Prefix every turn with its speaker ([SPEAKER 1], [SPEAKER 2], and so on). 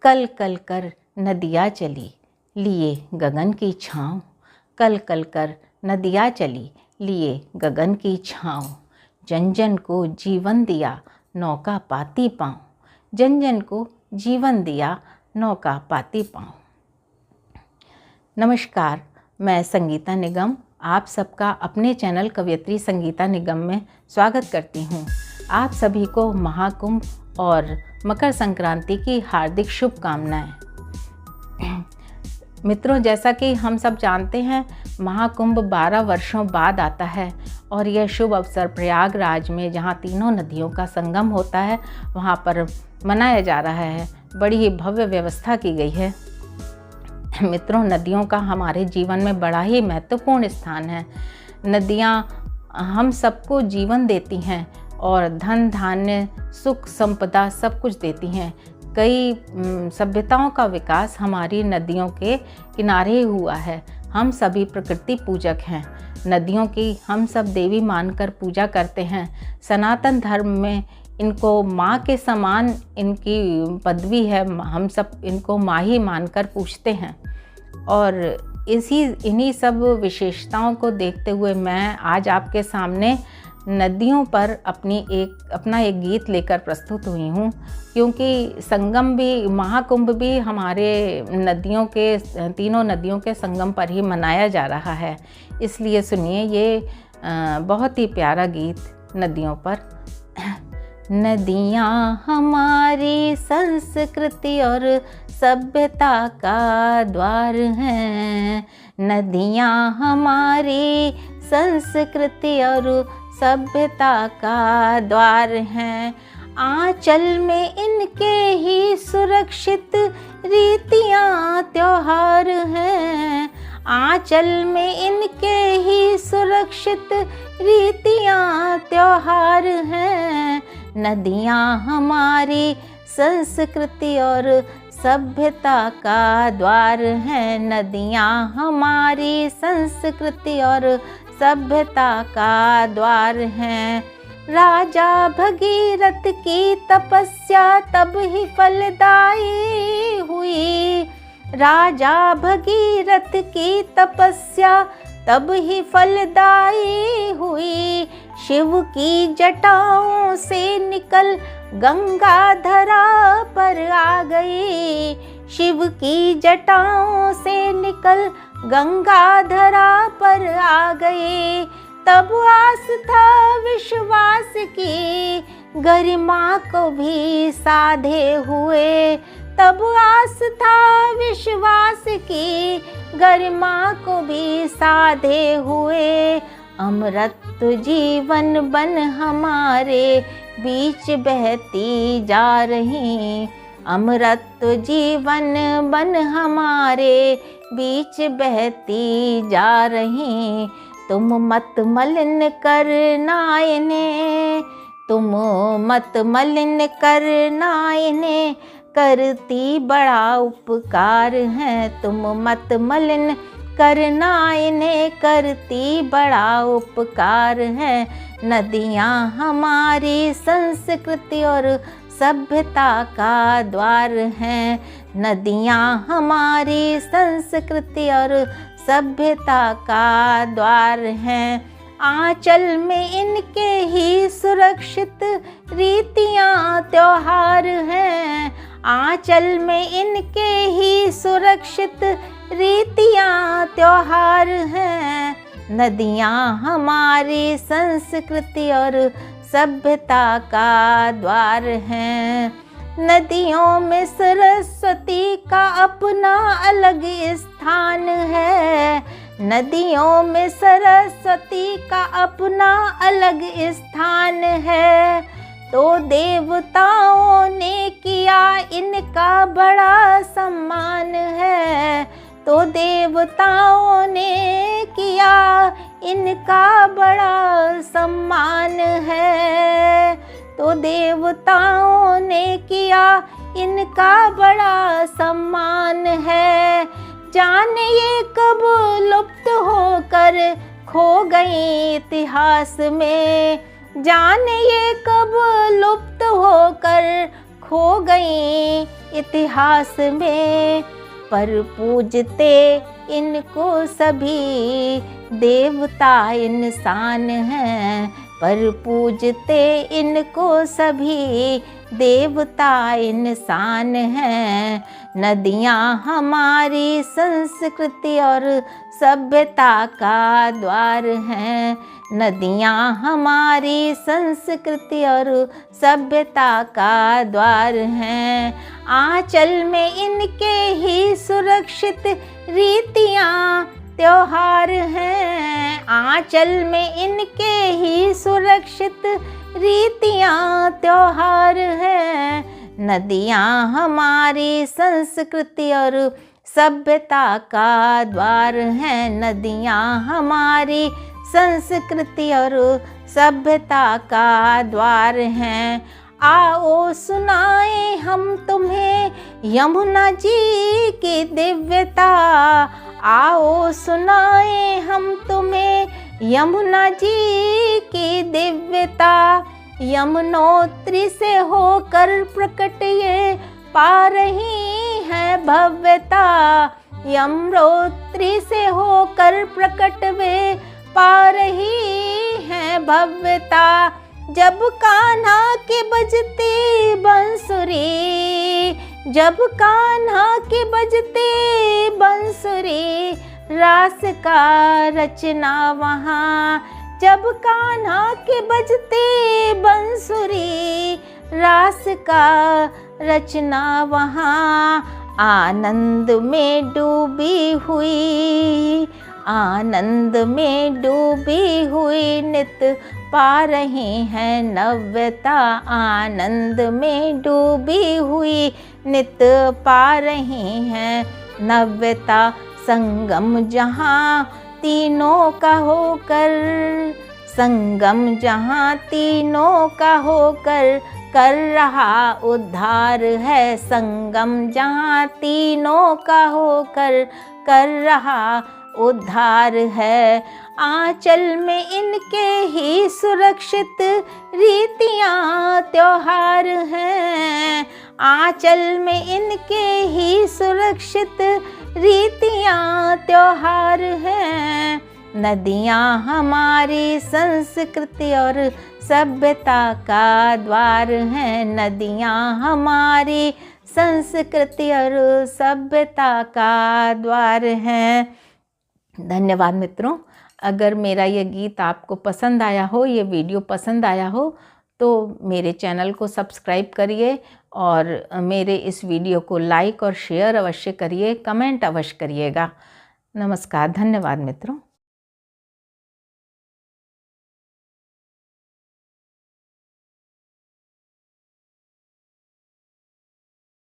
[SPEAKER 1] कल कल कर नदियाँ चली लिए गगन की छाँव, कल कल कर नदियाँ चली लिए गगन की छाँव। जन जन को जीवन दिया नौका पाती पाँव, जन जन को जीवन दिया नौका पाती पाँव। नमस्कार, मैं संगीता निगम आप सबका अपने चैनल कवयित्री संगीता निगम में स्वागत करती हूँ। आप सभी को महाकुंभ और मकर संक्रांति की हार्दिक शुभकामनाएं। मित्रों, जैसा कि हम सब जानते हैं, महाकुंभ 12 वर्षों बाद आता है और यह शुभ अवसर प्रयागराज में, जहाँ तीनों नदियों का संगम होता है, वहाँ पर मनाया जा रहा है। बड़ी ही भव्य व्यवस्था की गई है। मित्रों, नदियों का हमारे जीवन में बड़ा ही महत्वपूर्ण स्थान है। नदियाँ हम सबको जीवन देती हैं और धन धान्य सुख संपदा सब कुछ देती हैं। कई सभ्यताओं का विकास हमारी नदियों के किनारे ही हुआ है। हम सभी प्रकृति पूजक हैं। नदियों की हम सब देवी मानकर पूजा करते हैं। सनातन धर्म में इनको माँ के समान इनकी पदवी है। हम सब इनको माँ ही मानकर पूजते हैं और इन्हीं सब विशेषताओं को देखते हुए मैं आज आपके सामने नदियों पर अपना एक गीत लेकर प्रस्तुत हुई हूँ, क्योंकि संगम भी, महाकुंभ भी हमारे तीनों नदियों के संगम पर ही मनाया जा रहा है। इसलिए सुनिए ये बहुत ही प्यारा गीत नदियों पर। नदियाँ हमारी संस्कृति और सभ्यता का द्वार हैं, नदियाँ हमारी संस्कृति और सभ्यता का द्वार हैं। आंचल में इनके ही सुरक्षित रीतियाँ त्योहार हैं, आंचल में इनके ही सुरक्षित रीतियाँ त्योहार हैं। नदियाँ हमारी संस्कृति और सभ्यता का द्वार हैं, नदियाँ हमारी संस्कृति और सभ्यता का द्वार हैं। राजा भगीरथ की तपस्या तब ही फलदायी हुई, राजा भगीरथ की तपस्या तब ही फलदायी हुई। शिव की जटाओं से निकल गंगा धरा पर आ गई, शिव की जटाओं से निकल गंगा धरा पर आ गई। तब आस्था विश्वास की गरिमा को भी साधे हुए, तब आस्था विश्वास की गरिमा को भी साधे हुए। अमृत जीवन बन हमारे बीच बहती जा रही, अमृत जीवन बन हमारे बीच बहती जा रही। तुम मत मलिन करना इन्हें, तुम मत मलिन करना इन्हें, करती बड़ा उपकार है। तुम मत मलिन करना इन्हें, करती बड़ा उपकार है। नदियाँ हमारी संस्कृति और सभ्यता का द्वार हैं, नदियाँ हमारी संस्कृति और सभ्यता का द्वार हैं। आंचल में इनके ही सुरक्षित रीतियाँ त्योहार हैं, आंचल में इनके ही सुरक्षित रीतियाँ त्योहार हैं। नदियाँ हमारी संस्कृति और सभ्यता का द्वार हैं। नदियों में सरस्वती का अपना अलग स्थान है, नदियों में सरस्वती का अपना अलग स्थान है। तो देवताओं ने किया इनका बड़ा सम्मान है, तो देवताओं ने किया इनका बड़ा सम्मान है, तो देवताओं ने किया इनका बड़ा सम्मान है। जाने ये कब लुप्त होकर खो गई इतिहास में, जाने ये कब लुप्त होकर खो गई इतिहास में, पर पूजते इनको सभी देवता इंसान हैं, पर पूजते इनको सभी देवता इंसान हैं। नदियाँ हमारी संस्कृति और सभ्यता का द्वार हैं, नदियाँ हमारी संस्कृति और सभ्यता का द्वार हैं। आंचल में इनके ही सुरक्षित रीतियाँ त्योहार हैं, आंचल में इनके ही सुरक्षित रीतियाँ त्योहार हैं। नदियाँ हमारी संस्कृति और सभ्यता का द्वार हैं, नदियाँ हमारी संस्कृति और सभ्यता का द्वार हैं। आओ सुनाए हम तुम्हें यमुना जी की दिव्यता, आओ सुनाए हम तुम्हें यमुना जी की दिव्यता। यमुनोत्री से होकर प्रकट ये पा रही है भव्यता, यमुनोत्री से होकर प्रकट वे पा रही है भव्यता। जब कान्हा के बजते बंसुरी, जब कान्हा के बजते बंसुरी, रास का रचना वहाँ, जब कान्हा के बजते बंसुरी, रास का रचना वहाँ। आनंद में डूबी हुई, आनंद में डूबी हुई नित पा रही हैं नव्यता, आनंद में डूबी हुई नित पा रही हैं नव्यता। संगम जहाँ तीनों का होकर, संगम जहाँ तीनों का होकर कर रहा उद्धार है, संगम जहाँ तीनों का होकर कर रहा उद्धार है। आंचल में इनके ही सुरक्षित रीतियाँ त्योहार हैं, आंचल में इनके ही सुरक्षित रीतियाँ त्योहार हैं। नदियाँ हमारी संस्कृति और सभ्यता का द्वार हैं, नदियाँ हमारी संस्कृति और सभ्यता का द्वार हैं। धन्यवाद मित्रों। अगर मेरा ये गीत आपको पसंद आया हो, ये वीडियो पसंद आया हो, तो मेरे चैनल को सब्सक्राइब करिए और मेरे इस वीडियो को लाइक और शेयर अवश्य करिए, कमेंट अवश्य करिएगा। नमस्कार, धन्यवाद मित्रों।